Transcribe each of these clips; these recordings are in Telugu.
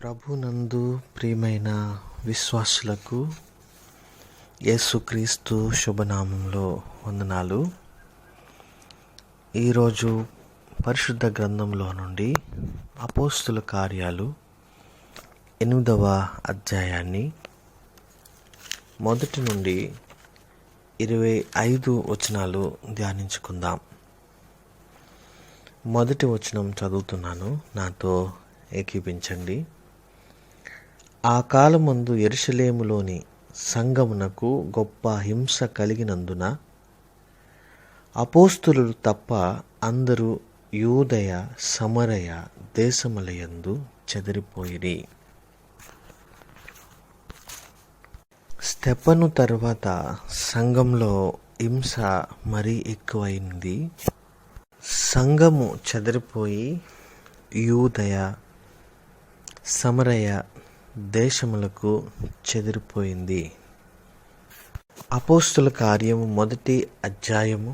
ప్రభునందు ప్రియమైన విశ్వాసులకు యేసుక్రీస్తు శుభనామంలో వందనాలు. ఈరోజు పరిశుద్ధ గ్రంథంలో నుండి అపోస్తుల కార్యాలు 8వ అధ్యాయాన్ని 1 నుండి 25 వచనాలు ధ్యానించుకుందాం. మొదటి వచనం చదువుతున్నాను, నాతో ఏకీపించండి. ఆ కాలమందు యెరూషలేములోని సంఘమునకు గొప్ప హింస కలిగినందున అపోస్తలులు తప్ప అందరూ యూదయ సమరయ దేశములయందు చెదిరిపోయిరి. స్తెఫను తర్వాత సంఘంలో హింస మరీ ఎక్కువైంది. సంఘము చెదిరిపోయి యూదయ సమరయ దేశములకు చెదిరిపోయింది. అపోస్తుల కార్యము 1వ అధ్యాయము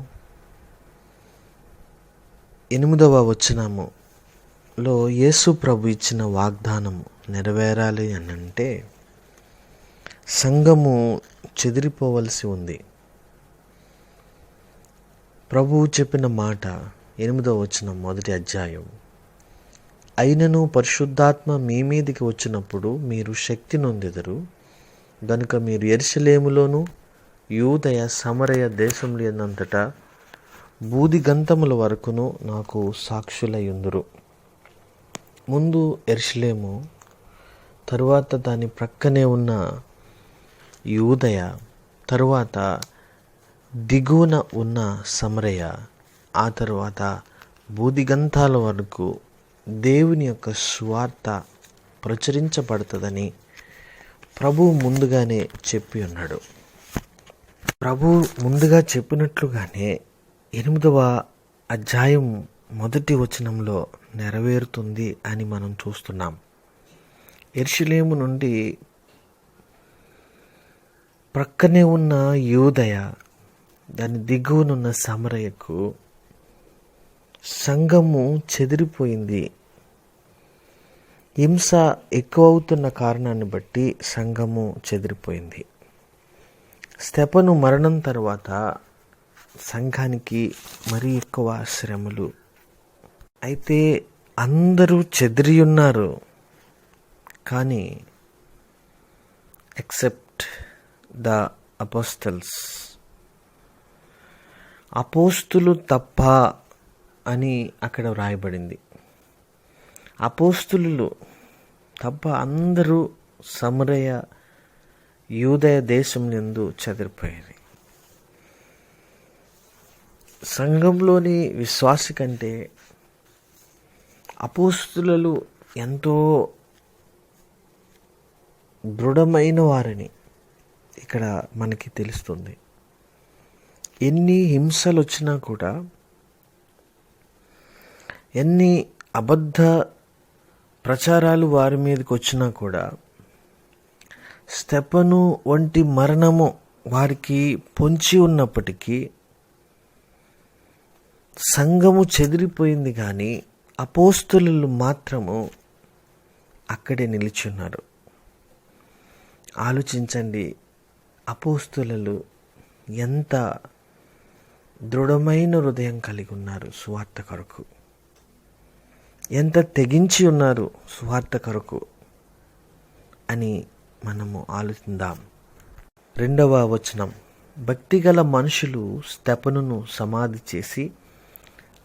8వ వచనములో యేసు ప్రభు ఇచ్చిన వాగ్దానము నెరవేరాలి అని అంటే సంఘము చెదిరిపోవలసి ఉంది. ప్రభువు చెప్పిన మాట 8వ వచనం 1వ అధ్యాయం, అయినను పరిశుద్ధాత్మ మీ మీదికి వచ్చినప్పుడు మీరు శక్తి నొందెదరు గనుక మీరు యెరూషలేములోను యూదయ సమరయ దేశములంతటా బూదిగంతముల వరకును నాకు సాక్షులయ్యుందురు. ముందు యెరూషలేము, తరువాత దాని ప్రక్కనే ఉన్న యూదయ, తరువాత దిగువన ఉన్న సమరయ, ఆ తరువాత బూదిగంతాల వరకు దేవుని యొక్క సువార్త ప్రచురించబడుతుందని ప్రభువు ముందుగానే చెప్పి ఉన్నాడు. ప్రభువు ముందుగా చెప్పినట్లుగానే 8వ అధ్యాయం 1వ వచనంలో నెరవేరుతుంది అని మనం చూస్తున్నాం. యెరూషలేము నుండి ప్రక్కనే ఉన్న యూదయ, దాని దిగువనున్న సమరయకు సంఘము చెదిరిపోయింది. హింస ఎక్కువవుతున్న కారణాన్ని బట్టి సంఘము చెదిరిపోయింది. స్తెఫను మరణం తర్వాత సంఘానికి మరీ ఎక్కువ శ్రమలు. అయితే అందరూ చెదిరి ఉన్నారు, కానీ ఎక్సెప్ట్ ద అపోస్తల్స్, అపోస్తులు తప్ప అని అక్కడ వ్రాయబడింది. అపోస్తులు తప్ప అందరూ సమరయ యూదయ దేశం నందు చెదిరిపోయారు. సంఘంలోని విశ్వాసి కంటే అపోస్తులు ఎంతో దృఢమైన వారని ఇక్కడ మనకి తెలుస్తుంది. ఎన్ని హింసలు వచ్చినా కూడా, ఎన్ని అబద్ధ ప్రచారాలు వారి మీదకి వచ్చినా కూడా, స్తెఫను వంటి మరణము వారికి పొంచి ఉన్నప్పటికీ సంఘము చెదిరిపోయింది, కానీ అపోస్తలులు మాత్రము అక్కడే నిలిచున్నారు. ఆలోచించండి, అపోస్తలులు ఎంత దృఢమైన హృదయం కలిగి ఉన్నారు సువార్త కొరకు, ఎంత తెగించి ఉన్నారు సువార్త కొరకు అని మనము ఆలోచిద్దాం. 2వ వచనం, భక్తిగల మనుషులు స్తెఫనును సమాధి చేసి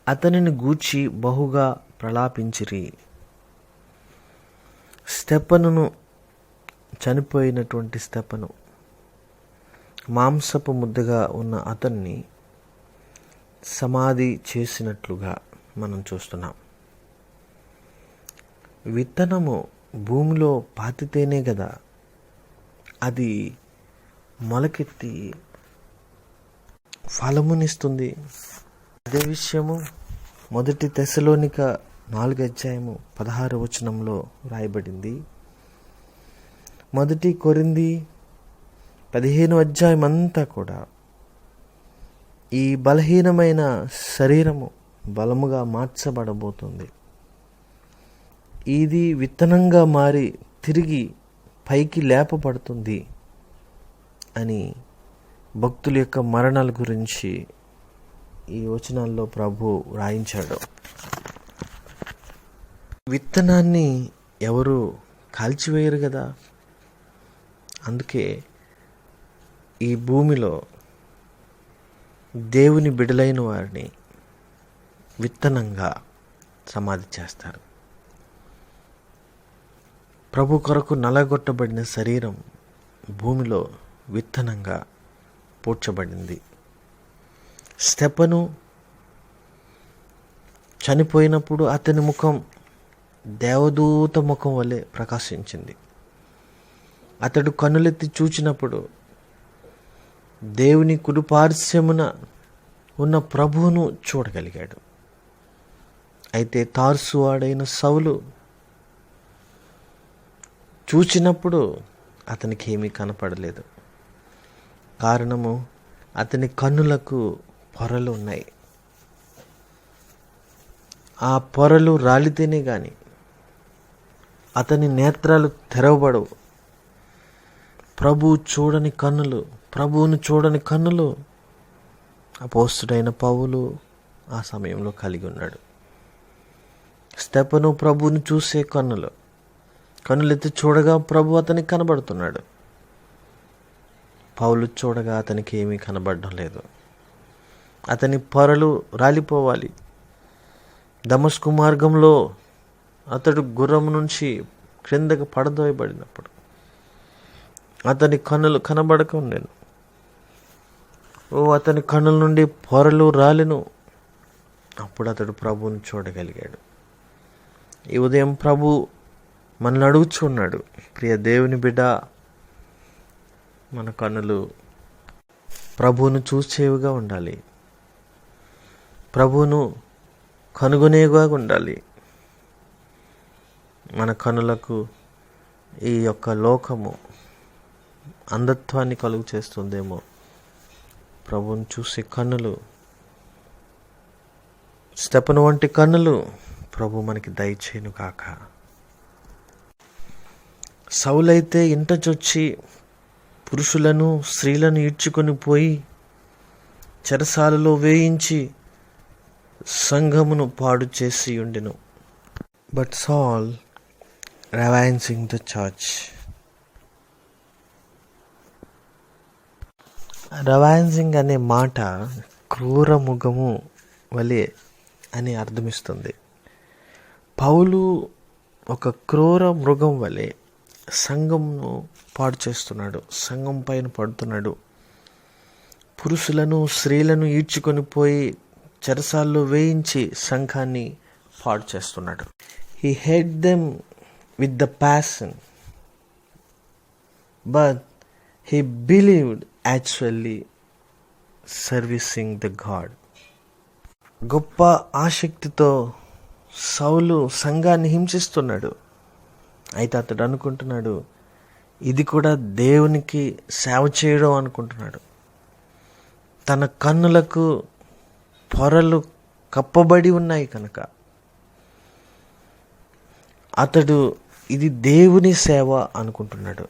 అతనిని గూర్చి బహుగా ప్రలాపించిరి. స్తెఫనును, చనిపోయినటువంటి స్తెఫను, మాంసపు ముద్దగా ఉన్న అతన్ని సమాధి చేసినట్లుగా మనం చూస్తున్నాం. విత్తనము భూమిలో పాతితేనే కదా అది మొలకెత్తి ఫలమునిస్తుంది. అదే విషయము 1 తెస్సలోనిక 4వ అధ్యాయము 16వ వచనంలో రాయబడింది. 1 కొరింథీ 15వ అధ్యాయం అంతా కూడా ఈ బలహీనమైన శరీరము బలముగా మార్చబడబోతుంది. ఇది విత్తనంగా మారి తిరిగి పైకి లేపబడుతుంది అని భక్తుల యొక్క మరణాల గురించి ఈ వచనాల్లో ప్రభు రాయించాడు. విత్తనాన్ని ఎవరు కాల్చివేయరు కదా. అందుకే ఈ భూమిలో దేవుని బిడలైన వారిని విత్తనంగా సమాధి చేస్తారు. ప్రభు కొరకు నలగొట్టబడిన శరీరం భూమిలో విత్తనంగా పూడ్చబడింది. స్టెఫను చనిపోయినప్పుడు అతని ముఖం దేవదూత ముఖం వలె ప్రకాశించింది. అతడు కన్నులెత్తి చూచినప్పుడు దేవుని కుడిపార్శ్వమున ఉన్న ప్రభువును చూడగలిగాడు. అయితే తార్సువాడైన సౌలు చూచినప్పుడు అతనికి ఏమీ కనపడలేదు. కారణము, అతని కన్నులకు పొరలు ఉన్నాయి. ఆ పొరలు రాలితేనే కానీ అతని నేత్రాలు తెరవబడవు. ప్రభువును చూడని కన్నులు అపోస్తుడైన పౌలు ఆ సమయంలో కలిగి ఉన్నాడు. స్టెఫను ప్రభువును చూసే కన్నులెత్తి చూడగా ప్రభు అతనికి కనబడుతున్నాడు. పౌలు చూడగా అతనికి ఏమీ కనబడడం లేదు. అతని పొరలు రాలిపోవాలి. దమస్కు మార్గంలో అతడు గుర్రం నుంచి క్రిందకు పడదోయబడినప్పుడు అతని కన్నులు కనబడక ఉండెను. అతని కన్నుల నుండి పొరలు రాలెను. అప్పుడు అతడు ప్రభువుని చూడగలిగాడు. ఈ ఉదయం ప్రభు మనల్ని అడుగుచున్నాడు, ప్రియ దేవుని బిడ్డ, మన కన్నులు ప్రభువును చూసేవిగా ఉండాలి, ప్రభువును కనుగొనేగా ఉండాలి. మన కన్నులకు ఈ యొక్క లోకము అంధత్వాన్ని కలుగు చేస్తుందేమో. ప్రభువును చూసే కన్నులు, స్టెఫను వంటి కన్నులు ప్రభు మనకి దయచేయును కాక. సౌలైతే ఇంటచొచ్చి పురుషులను స్త్రీలను ఈడ్చుకొని పోయి చెరసాలలో వేయించి సంఘమును పాడు చేసి ఉండెను. బట్ సాల్ ravaging the church. రవాన్సింగ్ అనే మాట క్రూర ముఖము వలె అని అర్థమిస్తుంది. పౌలు ఒక క్రూర మృగం వలె సంఘంను పాడు చేస్తున్నాడు, సంఘం పైన పడుతున్నాడు. పురుషులను స్త్రీలను ఈడ్చుకొని పోయి చెరసాల్లో వేయించి సంఘాన్ని పాడు చేస్తున్నాడు. He hate them with the passion, but he believed actually servicing the God. గొప్ప ఆసక్తితో సౌలు సంఘాన్ని హింసిస్తున్నాడు. అయితే అతడు అనుకుంటున్నాడు, ఇది కూడా దేవునికి సేవ చేయడం అనుకుంటున్నాడు. తన కన్నులకు పొరలు కప్పబడి ఉన్నాయి కనుక అతడు ఇది దేవుని సేవ అనుకుంటున్నాడు.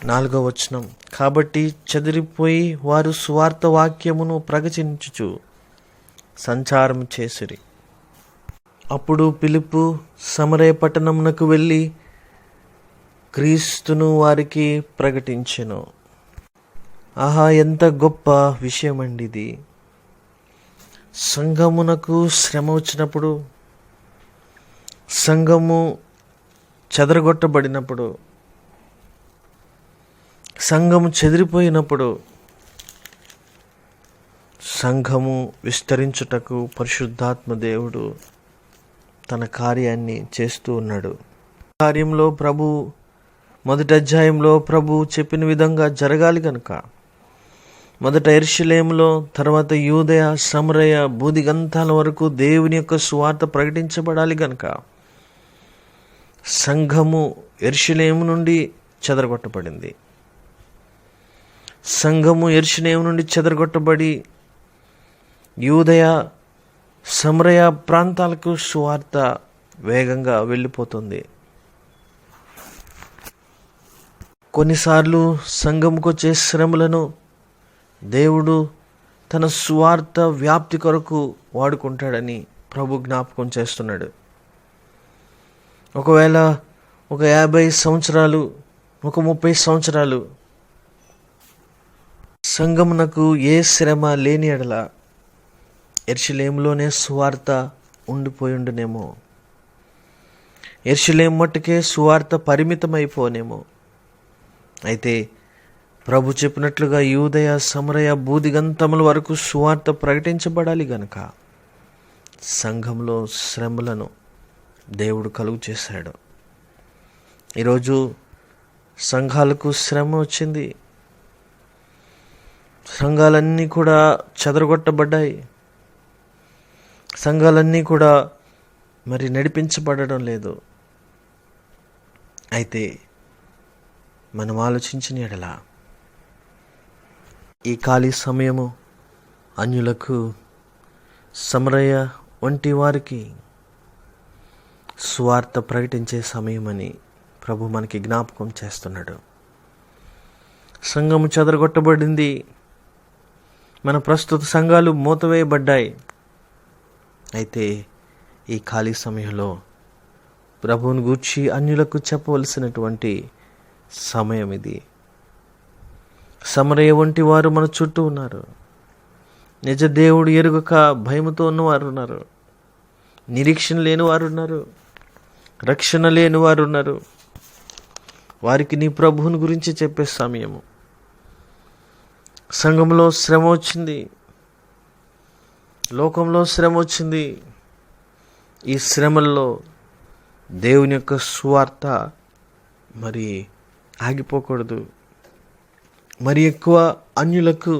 4వ వచనం, కాబట్టి చెదిరిపోయి వారు సువార్త వాక్యమును ప్రకటించుచు సంచారం చేసిరి. అప్పుడు ఫిలిప్పు సమరయ పట్టణమునకు వెళ్ళి క్రీస్తును వారికి ప్రకటించెను. ఆహా, ఎంత గొప్ప విషయం అండి ఇది. సంఘమునకు శ్రమ వచ్చినప్పుడు, సంఘము చెదరగొట్టబడినప్పుడు, సంఘము చెదిరిపోయినప్పుడు సంఘము విస్తరించుటకు పరిశుద్ధాత్మ దేవుడు తన కార్యాన్ని చేస్తూ ఉన్నాడు. కార్యంలో ప్రభు మొదటి అధ్యాయంలో ప్రభు చెప్పిన విధంగా జరగాలి కనుక మొదట యెరూషలేములో, తర్వాత యూదయ, సమరయ, భూదిగంతాల వరకు దేవుని యొక్క సువార్త ప్రకటించబడాలి కనుక సంఘము యెరూషలేము నుండి చెదరగొట్టబడింది. సంఘము యెరూషలేము నుండి చెదరగొట్టబడి యూదయ, సమరయ ప్రాంతాలకు సువార్త వేగంగా వెళ్ళిపోతుంది. కొన్నిసార్లు సంఘంకు వచ్చే శ్రమలను దేవుడు తన సువార్త వ్యాప్తి కొరకు వాడుకుంటాడని ప్రభు జ్ఞాపకం చేస్తున్నాడు. ఒకవేళ ఒక 50 సంవత్సరాలు, ఒక 30 సంవత్సరాలు సంఘమునకు ఏ శ్రమ లేని ఎడల యెరూషలేములోనే సువార్త ఉండిపోయిండునేమో. యెరూషలేము మట్టుకే సువార్త పరిమితమైపోనేమో. అయితే ప్రభు చెప్పినట్లుగా యూదయ, సమరయ, బూదిగంతముల వరకు సువార్త ప్రకటించబడాలి గనుక సంఘంలో శ్రమలను దేవుడు కలుగు చేశాడు. ఈరోజు సంఘాలకు శ్రమ వచ్చింది. సంఘాలన్నీ కూడా చెదరగొట్టబడ్డాయి. సంఘాలన్నీ కూడా మరి నడిపించబడడం లేదు. అయితే మనం ఆలోచించిన ఎడల ఈ ఖాళీ సమయము అన్యులకు, సమరయ వంటి వారికి సువార్త ప్రకటించే సమయమని ప్రభు మనకి జ్ఞాపకం చేస్తున్నాడు. సంఘము చెదరగొట్టబడింది. మన ప్రస్తుత సంఘాలు మూతవేయబడ్డాయి. అయితే ఈ ఖాళీ సమయంలో ప్రభువుని గూర్చి అన్యులకు చెప్పవలసినటువంటి సమయం ఇది. సమరయ వంటి వారు మన చుట్టూ ఉన్నారు. నిజ దేవుడు ఎరుగక భయముతో ఉన్నవారు ఉన్నారు. నిరీక్షణ లేని వారు ఉన్నారు. రక్షణ లేని వారు ఉన్నారు. వారికి నీ ప్రభువుని గురించి చెప్పే సమయము. సంఘంలో శ్రమ వచ్చింది, లోకంలో శ్రమ వచ్చింది. ఈ శ్రమల్లో దేవుని యొక్క సువార్త మరి ఆగిపోకూడదు. మరి ఎక్కువ అన్యులకు,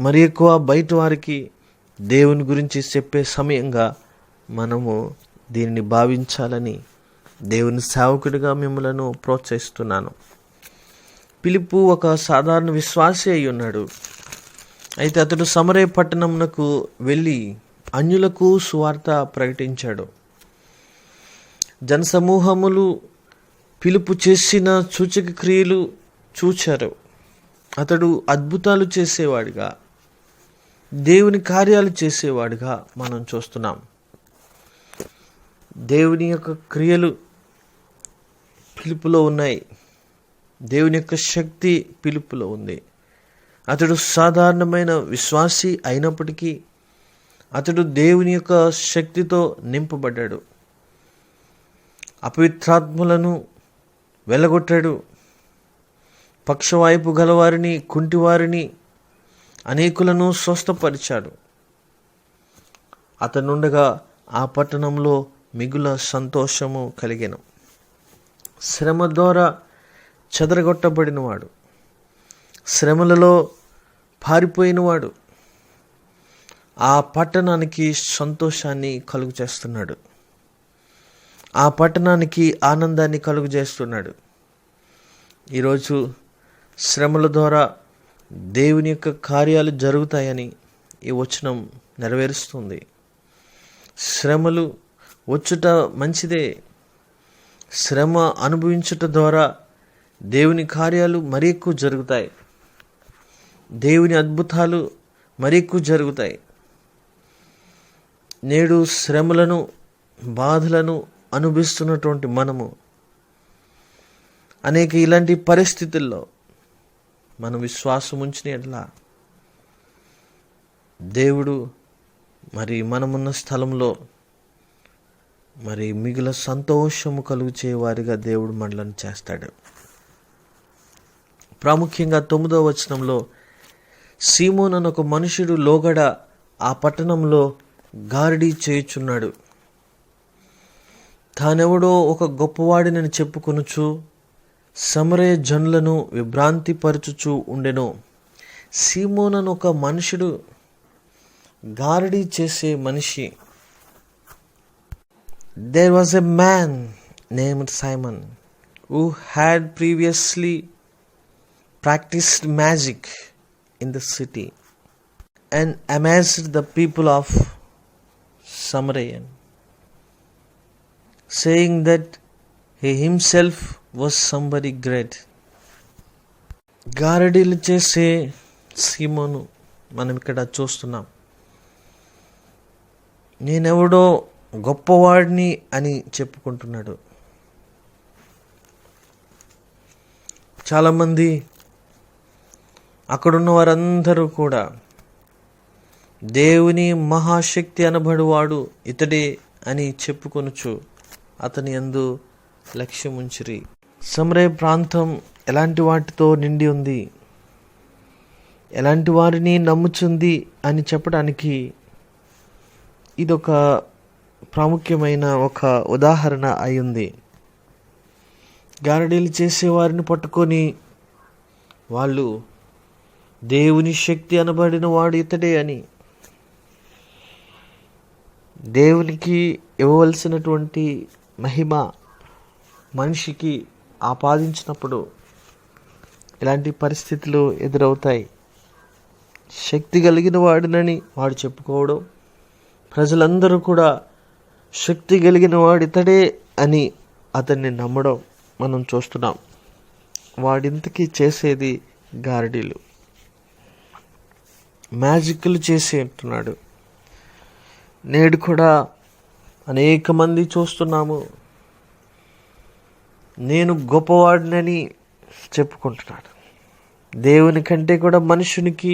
మరి ఎక్కువ బయట వారికి దేవుని గురించి చెప్పే సమయంగా మనము దీనిని భావించాలని దేవుని సేవకుడిగా మిమ్మలను ప్రోత్సహిస్తున్నాను. ఫిలిప్పు ఒక సాధారణ విశ్వాసి అయి ఉన్నాడు. అయితే అతడు సమరయ పట్టణమునకు వెళ్ళి అన్యులకు సువార్త ప్రకటించాడు. జనసమూహములు ఫిలిప్పు చేసిన సూచక క్రియలు చూచారు. అతడు అద్భుతాలు చేసేవాడిగా, దేవుని కార్యాలు చేసేవాడిగా మనం చూస్తున్నాం. దేవుని యొక్క క్రియలు ఫిలిప్పులో ఉన్నాయి. దేవుని యొక్క శక్తి ఫిలిప్పులో ఉంది. అతడు సాధారణమైన విశ్వాసి అయినప్పటికీ అతడు దేవుని యొక్క శక్తితో నింపబడ్డాడు. అపవిత్రాత్మలను వెలగొట్టాడు. పక్షవాయుపు గలవారిని, కుంటివారిని, అనేకులను స్వస్థపరిచాడు. అతనుండగా ఆ పట్టణంలో మిగుల సంతోషము కలిగెను. శ్రమ ద్వారా చెదరగొట్టబడినవాడు, శ్రమలలో పారిపోయినవాడు ఆ పట్టణానికి సంతోషాన్ని కలుగు చేస్తున్నాడు. ఆ పట్టణానికి ఆనందాన్ని కలుగు చేస్తున్నాడు. ఈరోజు శ్రమల ద్వారా దేవుని యొక్క కార్యాలు జరుగుతాయని ఈ వచనం నెరవేరుస్తుంది. శ్రమలు వచ్చుట మంచిదే. శ్రమ అనుభవించుట ద్వారా దేవుని కార్యాలు మరి ఎక్కువ జరుగుతాయి. దేవుని అద్భుతాలు మరి ఎక్కువ జరుగుతాయి. నేడు శ్రమలను, బాధలను అనుభవిస్తున్నటువంటి మనము అనేక ఇలాంటి పరిస్థితుల్లో మనం విశ్వాసం ఉంచిన ఎట్లా దేవుడు మరి మనమున్న స్థలంలో మరి మిగిలిన సంతోషము కలుగు చేయవారిగా దేవుడు మనలను చేస్తాడు. ప్రాముఖ్యంగా 9వ వచనంలో సీమోను అనే ఒక మనుషుడు లోగడ ఆ పట్టణంలో గారడీ చేయుచున్నాడు. తానెవడో ఒక గొప్పవాడినని చెప్పుకొనుచు సమరయ జనులను విభ్రాంతి పరచుచు ఉండెను. సీమోను అనే ఒక మనుషుడు, గారడీ చేసే మనిషి. There was a man named Simon who had previously practiced magic in the city and amazed the people of Samaria. saying that he himself was somebody great. గారడీలు చేసే సీమోను మనం ఇక్కడ చూస్తున్నాం. నేనెవడో గొప్పవాడిని అని చెప్పుకుంటున్నాడు. చాలామంది అక్కడున్న వారందరూ కూడా దేవుని మహాశక్తి అనబడువాడు ఇతడే అని చెప్పుకొనుచు అతని యందు లక్ష్యముంచిరి. సమరయ ప్రాంతం ఎలాంటి వాటితో నిండి ఉంది, ఎలాంటి వారిని నమ్ముచుంది అని చెప్పడానికి ఇదొక ప్రాముఖ్యమైన ఒక ఉదాహరణ అయి. గారడీలు చేసేవారిని పట్టుకొని వాళ్ళు దేవుని శక్తి అనబడిన వాడు ఇతడే అని, దేవునికి ఇవ్వవలసినటువంటి మహిమ మనిషికి ఆపాదించినప్పుడు ఇలాంటి పరిస్థితులు ఎదురవుతాయి. శక్తి కలిగిన వాడినని వాడు చెప్పుకోవడం, ప్రజలందరూ కూడా శక్తి కలిగిన వాడు ఇతడే అని అతన్ని నమ్మడం మనం చూస్తున్నాం. వాడింతకీ చేసేది గారడీలు, మ్యాజిక్లు చేసి అంటున్నాడు. నేడు కూడా అనేక మంది చూస్తున్నాము, నేను గొప్పవాడినని చెప్పుకుంటున్నాడు. దేవుని కంటే కూడా మనుషునికి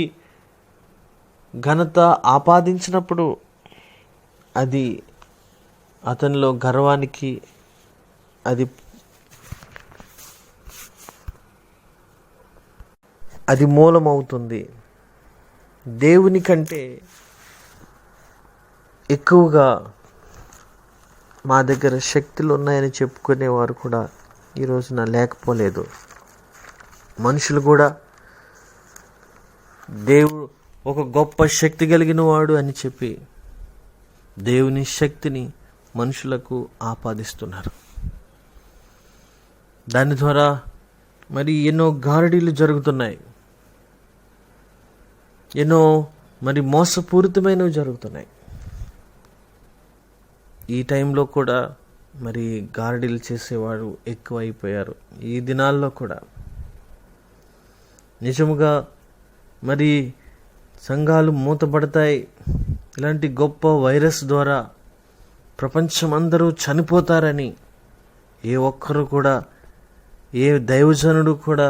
ఘనత ఆపాదించినప్పుడు అది అతనిలో గర్వానికి అది మూలమవుతుంది. దేవుని కంటే ఎక్కువగా మా దగ్గర శక్తులు ఉన్నాయని చెప్పుకునేవారు కూడా ఈ రోజున లేకపోలేదు. మనుషులు కూడా దేవుడు ఒక గొప్ప శక్తి కలిగిన వాడు అని చెప్పి దేవుని శక్తిని మనుషులకు ఆపాదిస్తున్నారు. దాని ద్వారా మరి ఎన్నో గారడీలు జరుగుతున్నాయి, ఎన్నో మరి మోసపూరితమైనవి జరుగుతున్నాయి. ఈ టైంలో కూడా మరి గారడీలు చేసేవారు ఎక్కువైపోయారు. ఈ దినాల్లో కూడా నిజముగా మరి సంఘాలు మూతపడతాయి. ఇలాంటి గొప్ప వైరస్ ద్వారా ప్రపంచం అందరూ చనిపోతారని ఏ ఒక్కరు కూడా, ఏ దైవజనుడు కూడా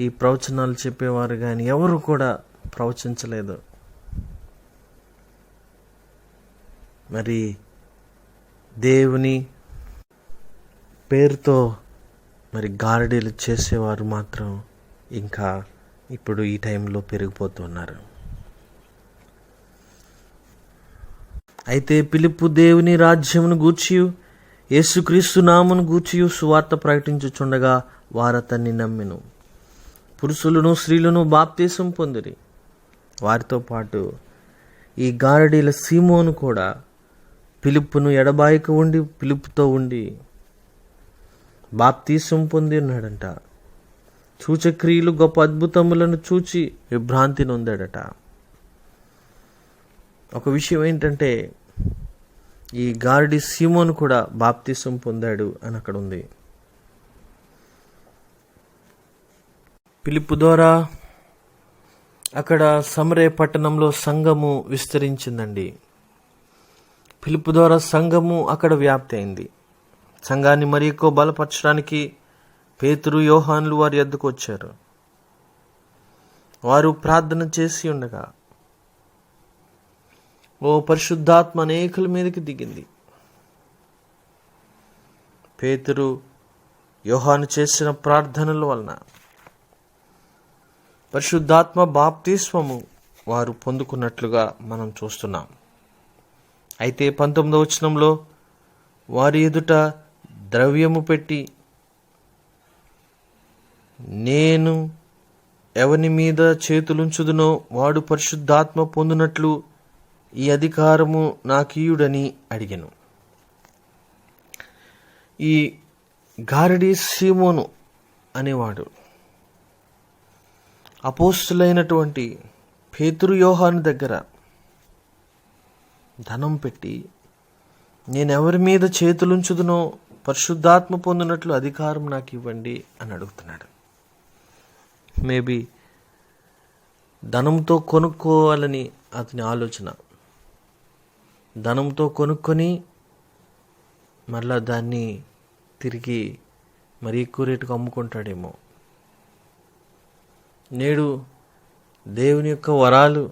ఈ ప్రవచనాలు చెప్పేవారు కానీ ఎవరు కూడా ప్రవచించలేదు. మరి దేవుని పేరుతో మరి గారడీలు చేసేవారు మాత్రం ఇంకా ఇప్పుడు ఈ టైంలో పెరిగిపోతున్నారు. అయితే ఫిలిప్పు దేవుని రాజ్యమును గూర్చియు యేసుక్రీస్తు నామమును గూర్చియు సువార్త ప్రకటించుచుండగా వారతన్ని నమ్మెను. పురుషులను స్త్రీలను బాప్తీసం పొందిరి. వారితో పాటు ఈ గారడీల సీమోను కూడా ఫిలిప్పును ఎడబాయిక ఉండి ఫిలిప్పుతో ఉండి బాప్తీసం పొంది ఉన్నాడంట. సూచక్రియలు గొప్ప అద్భుతములను చూచి విభ్రాంతి నొందాడట. ఒక విషయం ఏంటంటే ఈ గారడీ సీమోను కూడా బాప్తీసం పొందాడు అని అక్కడ ఉంది. ఫిలిప్పు ద్వారా అక్కడ సమరయ పట్టణంలో సంఘము విస్తరించిందండి. ఫిలిప్పు ద్వారా సంఘము అక్కడ వ్యాప్తి అయింది. సంఘాన్ని మరి ఎక్కువ బలపరచడానికి పేతురు, యోహానులు వారి యొద్దకు వచ్చారు. వారు ప్రార్థన చేసి ఉండగా పరిశుద్ధాత్మ అనేకుల మీదకి దిగింది. పేతురు, యోహాను చేసిన ప్రార్థనల వలన పరిశుద్ధాత్మ బాప్తిస్మము వారు పొందుకున్నట్లుగా మనం చూస్తున్నాం. అయితే 19వ వచనంలో వారి ఎదుట ద్రవ్యము పెట్టి, నేను ఎవని మీద చేతులుంచుదునో వాడు పరిశుద్ధాత్మ పొందినట్లు ఈ అధికారము నాకీయుడని అడిగెను. ఈ గారడీ సీమోను అనేవాడు అపోస్తులైనటువంటి పేతురు, యోహాను దగ్గర ధనం పెట్టి నేను ఎవరి మీద చేతులుంచుదునో పరిశుద్ధాత్మ పొందినట్లు అధికారం నాకు ఇవ్వండి అని అడుగుతున్నాడు. మేబీ ధనంతో కొనుక్కోవాలని అతని ఆలోచన. ధనంతో కొనుక్కొని మళ్ళా దాన్ని తిరిగి మరి ఎక్కువ రేటుకు అమ్ముకుంటాడేమో. నేడు దేవుని యొక్క వరాలు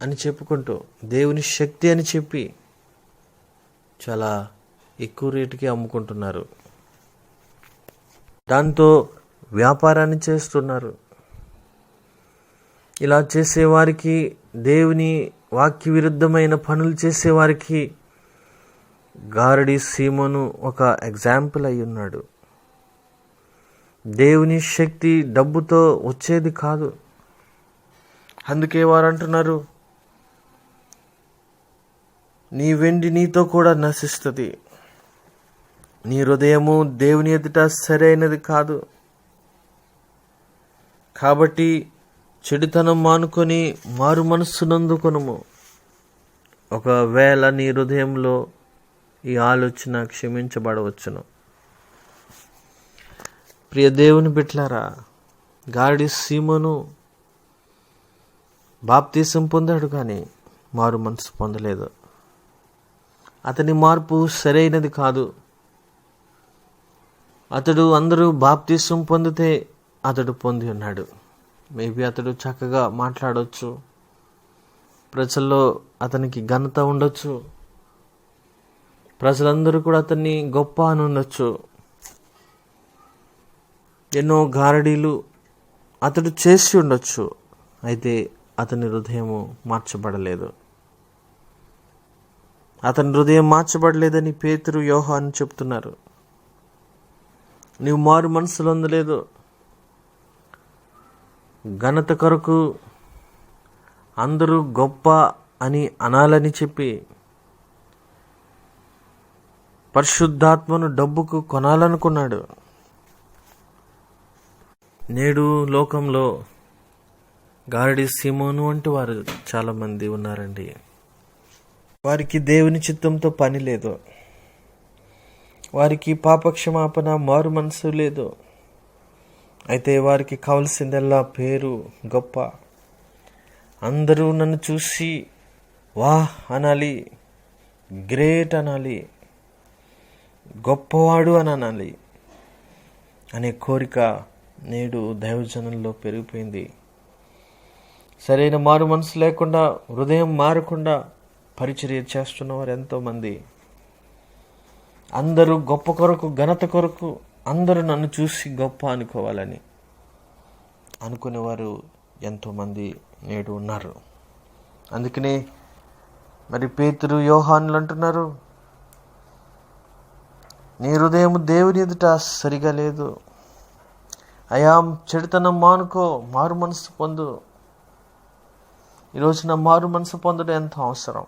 అని చెప్పుకుంటూ, దేవుని శక్తి అని చెప్పి చాలా ఎక్కువ రేటుకి అమ్ముకుంటున్నారు. దాంతో వ్యాపారాన్ని చేస్తున్నారు. ఇలా చేసేవారికి, దేవుని వాక్య విరుద్ధమైన పనులు చేసేవారికి గారడి సీమోను ఒక ఎగ్జాంపుల్ అయి ఉన్నాడు. దేవుని శక్తి డబ్బుతో వచ్చేది కాదు. అందుకే వారు అంటున్నారు, నీ వెండి నీతో కూడా నశిస్తుంది, నీ హృదయము దేవుని ఎదుట సరైనది కాదు. కాబట్టి చెడుతనం మానుకొని మారు మనస్సునందుకొనుము. ఒకవేళ నీ హృదయంలో ఈ ఆలోచన క్షమించబడవచ్చును. ప్రియ దేవుని బిడ్డలారా, గారడి సీమోను బాప్తీసం పొందాడు కానీ మారు మనసు పొందలేదు. అతని మార్పు సరైనది కాదు. అతడు అందరూ బాప్తీసం పొందితే అతడు పొంది ఉన్నాడు. మేబీ అతడు చక్కగా మాట్లాడవచ్చు, ప్రజల్లో అతనికి ఘనత ఉండొచ్చు, ప్రజలందరూ కూడా అతన్ని గొప్ప అని ఉండొచ్చు. ఎన్నో గారడీలు అతడు చేసి ఉండొచ్చు. అయితే అతని హృదయము మార్చబడలేదు. అతని హృదయం మార్చబడలేదని పేతురు, యోహాను చెప్తున్నారు. నీవు మారు మనసులో ఉండలేదు. ఘనత కొరకు అందరూ గొప్ప అని అనాలని చెప్పి పరిశుద్ధాత్మను డబ్బుకు కొనాలనుకున్నాడు. నేడు లోకంలో గారడి సీమోను వంటి వారు చాలామంది ఉన్నారండి. వారికి దేవుని చిత్తంతో పని లేదు. వారికి పాపక్షమాపణ, మారు మనసు లేదు. అయితే వారికి కావలసిందల్లా పేరు, గొప్ప. అందరూ నన్ను చూసి వాహ్ అనాలి, గ్రేట్ అనాలి, గొప్పవాడు అని అనాలి అనే కోరిక నేడు దైవజనంలో పెరిగిపోయింది. సరైన మారు మనసు లేకుండా, హృదయం మారకుండా పరిచర్య చేస్తున్న వారు ఎంతోమంది. అందరూ గొప్ప కొరకు, ఘనత కొరకు, అందరూ నన్ను చూసి గొప్ప అనుకోవాలని అనుకునేవారు ఎంతోమంది నేడు ఉన్నారు. అందుకనే మరి పేతురు, యోహానులు అంటున్నారు, నీ హృదయం దేవుని ఎదుట సరిగా లేదు. అయా చెడుతనం మానుకో, మారు మనసు పొందు. ఈరోజున మారు మనసు పొందడం ఎంతో అవసరం.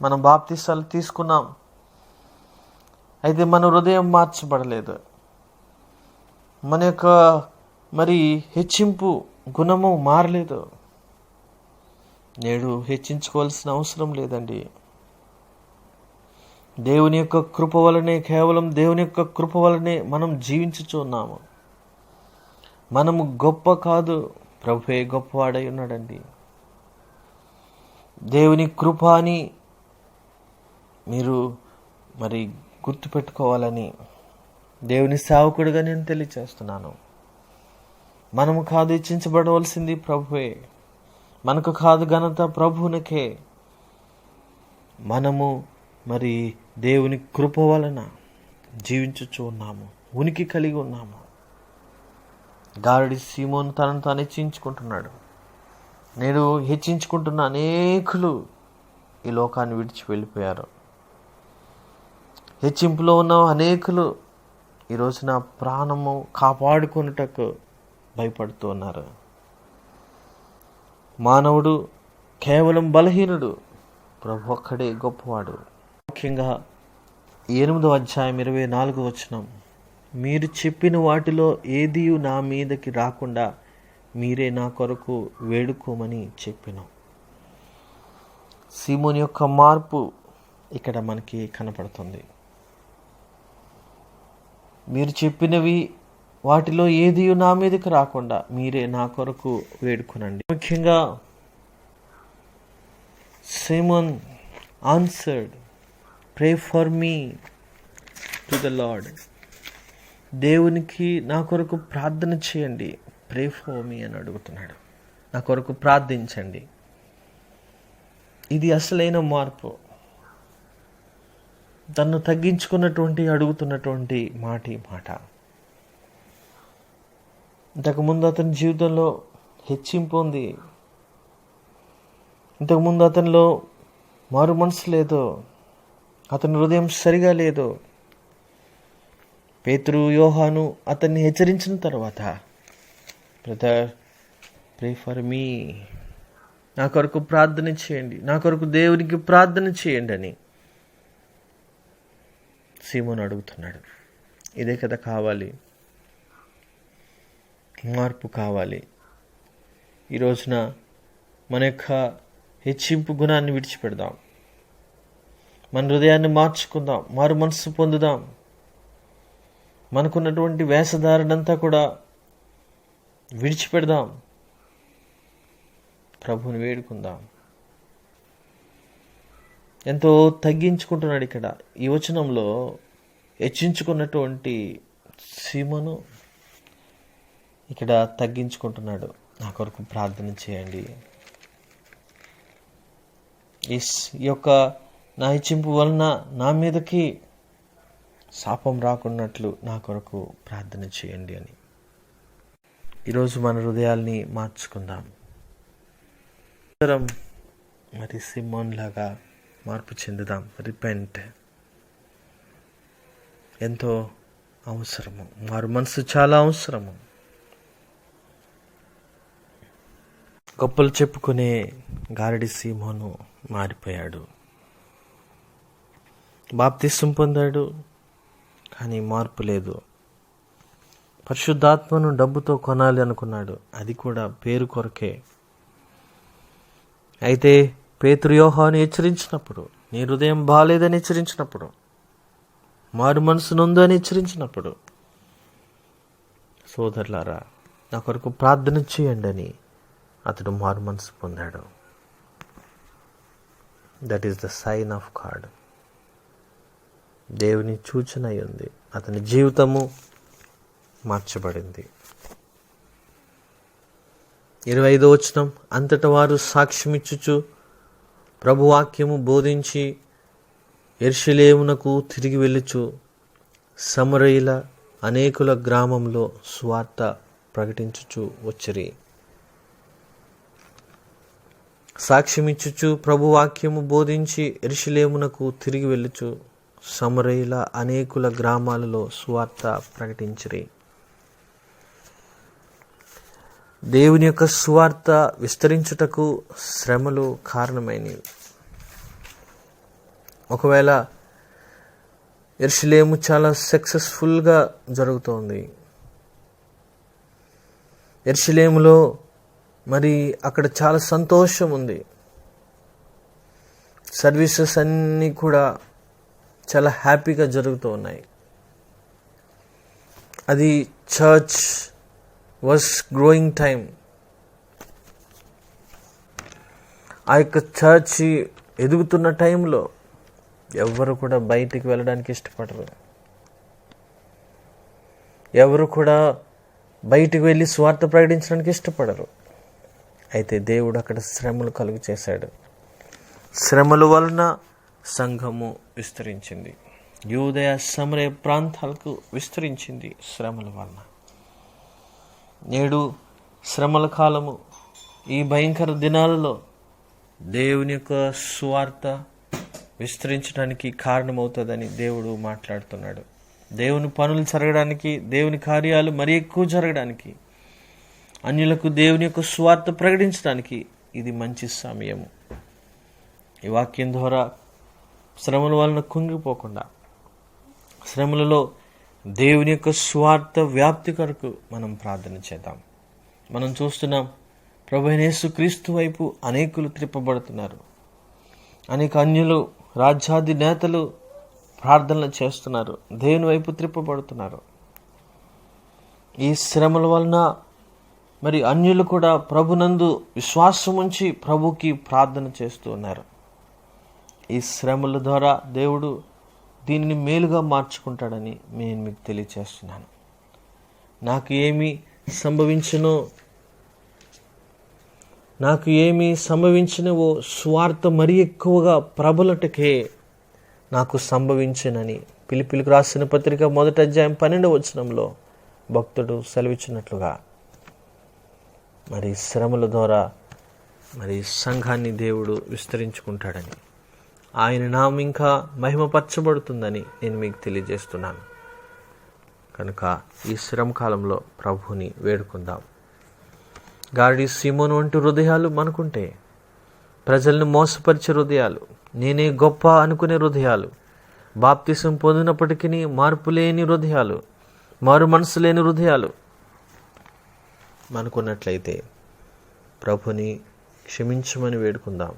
మనం బాప్తీసాలు తీసుకున్నాం, అయితే మన హృదయం మార్చబడలేదు. మన యొక్క మరి హెచ్చింపు గుణము మారలేదు. నేడు హెచ్చించుకోవాల్సిన అవసరం లేదండి. దేవుని యొక్క కృప వలనే, కేవలం దేవుని యొక్క కృప వలనే మనం జీవించుచున్నాము. మనము గొప్ప కాదు, ప్రభువే గొప్పవాడై ఉన్నాడండి. దేవుని కృప అని మీరు మరి గుర్తుపెట్టుకోవాలని దేవుని సేవకుడిగా నేను తెలియచేస్తున్నాను. మనము కాదు హెచ్చించబడవలసింది ప్రభువే. మనకు కాదు ఘనత, ప్రభువునికే. మనము మరి దేవుని కృప వలన జీవించుచు ఉన్నాము, ఉనికి కలిగి ఉన్నాము. గారడి సీమోను తనను తాను హెచ్చించుకుంటున్నాడు. నేడు హెచ్చించుకుంటున్న అనేకులు ఈ లోకాన్ని విడిచి వెళ్ళిపోయారు. హెచ్చింపులో ఉన్న అనేకులు ఈరోజున ప్రాణము కాపాడుకొనుటకు భయపడుతూ ఉన్నారు. మానవుడు కేవలం బలహీనుడు, ప్రభు ఒక్కడే గొప్పవాడు. ముఖ్యంగా 8వ అధ్యాయం 24వ వచనం, మీరు చెప్పిన వాటిలో ఏదీ నా మీదకి రాకుండా మీరే నా కొరకు వేడుకోమని చెప్పినాం. సీమోని యొక్క మార్పు ఇక్కడ మనకి కనపడుతుంది. మీరు చెప్పినవి వాటిలో ఏది నా మీదకి రాకుండా మీరే నా కొరకు వేడుకునండి. ముఖ్యంగా Simon answered, pray for me to the lord. దేవునికి నా కొరకు ప్రార్థన చేయండి, ప్రే ఫర్ మీ అని అడుగుతున్నాడు. నా కొరకు ప్రార్థించండి. ఇది అసలైన మార్పు. తను తగ్గించుకున్నటువంటి అడుగుతున్నటువంటి మాట. ఇంతకుముందు అతని జీవితంలో హెచ్చింపు ఉంది. ఇంతకుముందు అతనిలో మారు మనసు లేదు. అతని హృదయం సరిగా లేదు. పేతురు, యోహాను అతన్ని హెచ్చరించిన తర్వాత, బ్రదర్ ప్రే ఫర్ మీ, నా కొరకు ప్రార్థన చేయండి, నా కొరకు దేవునికి ప్రార్థన చేయండి అని సీమోను అడుగుతున్నాడు. ఇదే కదా కావాలి. మార్పు కావాలి. ఈ రోజున మన యొక్క హెచ్చింపు గుణాన్ని విడిచిపెడదాం. మన హృదయాన్ని మార్చుకుందాం, మారు మనసు పొందుదాం. మనకున్నటువంటి వేషధారణంతా కూడా విడిచిపెడదాం. ప్రభువుని వేడుకుందాం. ఎంతో తగ్గించుకుంటున్నాడు. ఇక్కడ ఈ వచనంలో హెచ్చించుకున్నటువంటి సీమోను ఇక్కడ తగ్గించుకుంటున్నాడు. నా కొరకు ప్రార్థన చేయండి. ఈ యొక్క నా హెచ్చింపు వలన నా మీదకి శాపం రాకున్నట్లు నా కొరకు ప్రార్థన చేయండి అని. ఈరోజు మన హృదయాల్ని మార్చుకుందాం. మరి సిమోన్ లాగా మార్పు చెందుదాం. రిపెంట్ ఎంతో అవసరము. మారు మనసు చాలా అవసరము. గొప్పలు చెప్పుకునే గారడి సీమోను మారిపోయాడు. బాప్తిసం పొందాడు, కానీ మార్పు లేదు. పరిశుద్ధాత్మను డబ్బుతో కొనాలి అనుకున్నాడు, అది కూడా పేరు కొరకే. అయితే పేతురు, యోహాను హెచ్చరించినప్పుడు, నీ హృదయం బాలేదని హెచ్చరించినప్పుడు, మారు మనసు నొందని హెచ్చరించినప్పుడు, సోదరులారా నా కొరకు ప్రార్థన చేయండి అని అతడు మారు మనసు పొందాడు. That is the sign of God. దేవుని సూచన అయి ఉంది. అతని జీవితము మార్చబడింది. 25వ వచనం, అంతట వారు సాక్ష్యమిచ్చుచు ప్రభువాక్యము బోధించి యెరూషలేమునకు తిరిగి వెళ్ళుచు సమరయుల అనేకుల గ్రామంలో సువార్త ప్రకటించుచు వచ్చిరి. సాక్ష్యమిచ్చుచు ప్రభువాక్యము బోధించి యెరూషలేమునకు తిరిగి వెళ్ళుచు సమరయుల అనేకుల గ్రామాలలో సువార్త ప్రకటించిరి. దేవుని యొక్క సువార్త విస్తరించుటకు శ్రమలు కారణమైనవి. ఒకవేళ యెరూషలేము చాలా సక్సెస్ఫుల్గా జరుగుతోంది. యెరూషలేములో మరి అక్కడ చాలా సంతోషం ఉంది. సర్వీసెస్ అన్నీ కూడా చాలా హ్యాపీగా జరుగుతూ ఉన్నాయి. అది చర్చ్ వాజ్ గ్రోయింగ్ టైం. ఆ యొక్క చర్చ్ ఎదుగుతున్న టైంలో ఎవరు కూడా బయటికి వెళ్ళడానికి ఇష్టపడరు. ఎవరు కూడా బయటికి వెళ్ళి స్వార్థ ప్రకటించడానికి ఇష్టపడరు. అయితే దేవుడు అక్కడ శ్రమలు కలుగు చేశాడు. శ్రమల వలన సంఘము విస్తరించింది. యూదయ సమరయ ప్రాంతాలకు విస్తరించింది శ్రమల వలన. నేడు శ్రమల కాలము, ఈ భయంకర దినాలలో దేవుని యొక్క సువార్త విస్తరించడానికి కారణమవుతుందని దేవుడు మాట్లాడుతున్నాడు. దేవుని పనులు జరగడానికి, దేవుని కార్యాలు మరి ఎక్కువ జరగడానికి, అన్యులకు దేవుని యొక్క సువార్త ప్రకటించడానికి ఇది మంచి సమయము. ఈ వాక్యం ద్వారా శ్రమల వలన కుంగిపోకుండా, శ్రమలలో దేవుని యొక్క సువార్త వ్యాప్తి కొరకు మనం ప్రార్థన చేద్దాం. మనం చూస్తున్నాం, ప్రభువైన యేసుక్రీస్తు వైపు అనేకులు త్రిప్పబడుతున్నారు. అనేక అన్యులు, రాజ్యాధి నేతలు ప్రార్థనలు చేస్తున్నారు, దేవుని వైపు త్రిప్పబడుతున్నారు. ఈ శ్రమల వలన మరి అన్యులు కూడా ప్రభునందు విశ్వాసం ఉంచి ప్రభుకి ప్రార్థన చేస్తూ ఉన్నారు. ఈ శ్రమల ద్వారా దేవుడు దీన్ని మేలుగా మార్చుకుంటాడని నేను మీకు తెలియచేస్తున్నాను. నాకు ఏమి సంభవించినవో స్వార్థ మరీ ఎక్కువగా ప్రబలటకే నాకు సంభవించనని ఫిలిప్పీయులకు రాసిన పత్రిక 1వ అధ్యాయం 12వ వచనంలో భక్తుడు సెలవిచ్చినట్లుగా మరి శ్రమల ద్వారా మరి సంఘాన్ని దేవుడు విస్తరించుకుంటాడని, ఆయన నామం ఇంకా మహిమపరచబడుతుందని నేను మీకు తెలియజేస్తున్నాను. కనుక ఈ శ్రమ కాలంలో ప్రభువుని వేడుకుందాం. గాడి సీమోను వంటి హృదయాలు మనకుంటే, ప్రజలను మోసపరిచే హృదయాలు, నేనే గొప్ప అనుకునే హృదయాలు, బాప్తిసం పొందినప్పటికీ మార్పు లేని హృదయాలు, మారు మనసు లేని హృదయాలు మనకున్నట్లయితే ప్రభుని క్షమించమని వేడుకుందాం.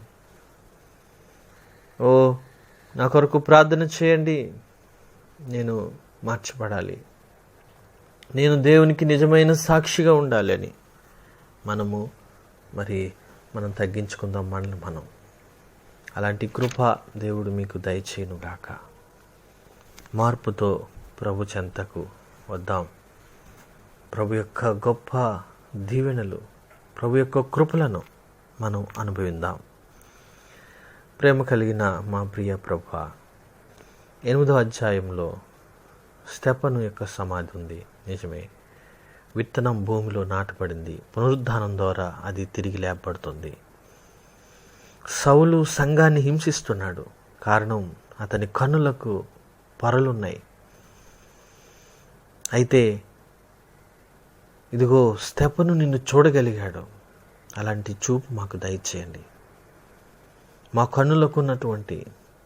ఓ నా కొరకు ప్రార్థన చేయండి, నేను మార్చబడాలి, నేను దేవునికి నిజమైన సాక్షిగా ఉండాలి అని మనం తగ్గించుకుందాం. మనం అలాంటి కృప దేవుడు మీకు దయచేయునుగాక. మార్పుతో ప్రభు చెంతకు వద్దాం. ప్రభు యొక్క గొప్ప దీవెనలు, ప్రభు యొక్క కృపలను మనం అనుభవిద్దాం. ప్రేమ కలిగిన మా ప్రియ ప్రభువా, 8వ అధ్యాయంలో స్తెఫను యొక్క సమాధి ఉంది. నిజమే, విత్తనం భూమిలో నాటబడింది, పునరుద్ధానం ద్వారా అది తిరిగి లేపబడుతుంది. సౌలు సంఘాన్ని హింసిస్తున్నాడు, కారణం అతని కన్నులకు పొరలున్నాయి. అయితే ఇదిగో స్తెఫను నిన్ను చూడగలిగాడు. అలాంటి చూపు మాకు దయచేయండి. మా కన్నులకు ఉన్నటువంటి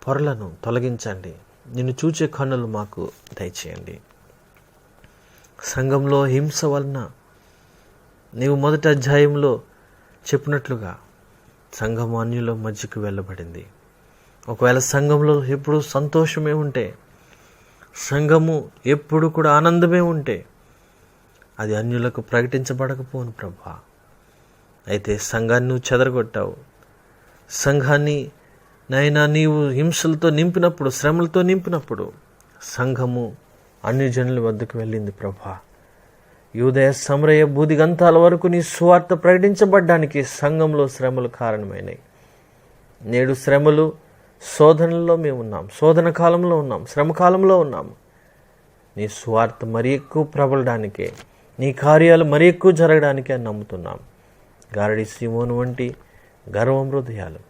పొరలను తొలగించండి. నిన్ను చూచే కన్నులు మాకు దయచేయండి. సంఘంలో హింస వలన నీవు 1వ అధ్యాయంలో చెప్పినట్లుగా సంఘం అన్యుల మధ్యకు వెళ్ళబడింది. ఒకవేళ సంఘంలో ఎప్పుడు సంతోషమే ఉంటే, సంఘము ఎప్పుడు కూడా ఆనందమే ఉంటే, అది అన్యులకు ప్రకటించబడకపోను ప్రభా. అయితే సంఘాన్ని నువ్వు చెదరగొట్టావు. సంఘాన్ని నాయనా నీవు హింసలతో నింపినప్పుడు, శ్రమలతో నింపినప్పుడు సంఘము అన్యజనుల వద్దకు వెళ్ళింది ప్రభా. యూదయ సమరయ బూదిగంతాల వరకు నీ సువార్త ప్రకటించబడ్డానికి సంఘంలో శ్రమలు కారణమైనవి. నేడు శ్రమలు, శోధనలో మేము ఉన్నాం, శోధన కాలంలో ఉన్నాం, శ్రమ కాలంలో ఉన్నాము. నీ సువార్త మరీ ఎక్కువ ప్రబలడానికే, నీ కార్యాలు మరీ ఎక్కువ జరగడానికే అని నమ్ముతున్నాం. గారడి సీమోను వంటి గర్వం హృదయాలు,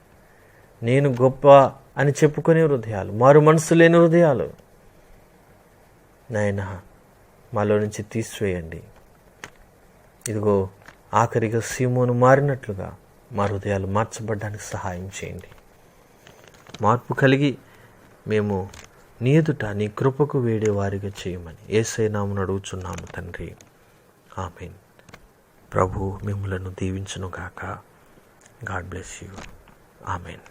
నేను గొప్ప అని చెప్పుకునే హృదయాలు, మారు మనసు లేని హృదయాలు నాయనా మాలో నుంచి తీసివేయండి. ఇదిగో ఆఖరిగా సీమోను మారినట్లుగా మా హృదయాలు మార్చబడ్డానికి సహాయం చేయండి. మార్పు కలిగి మేము నీ ఎదుట నీ కృపకు వేడే వారిగా చేయమని యేసయ్య నామమున అడుగుచున్నాము తండ్రి, ఆమేన్. ప్రభు మిమ్ములను దీవించునుగాక. God bless you. ఆమేన్.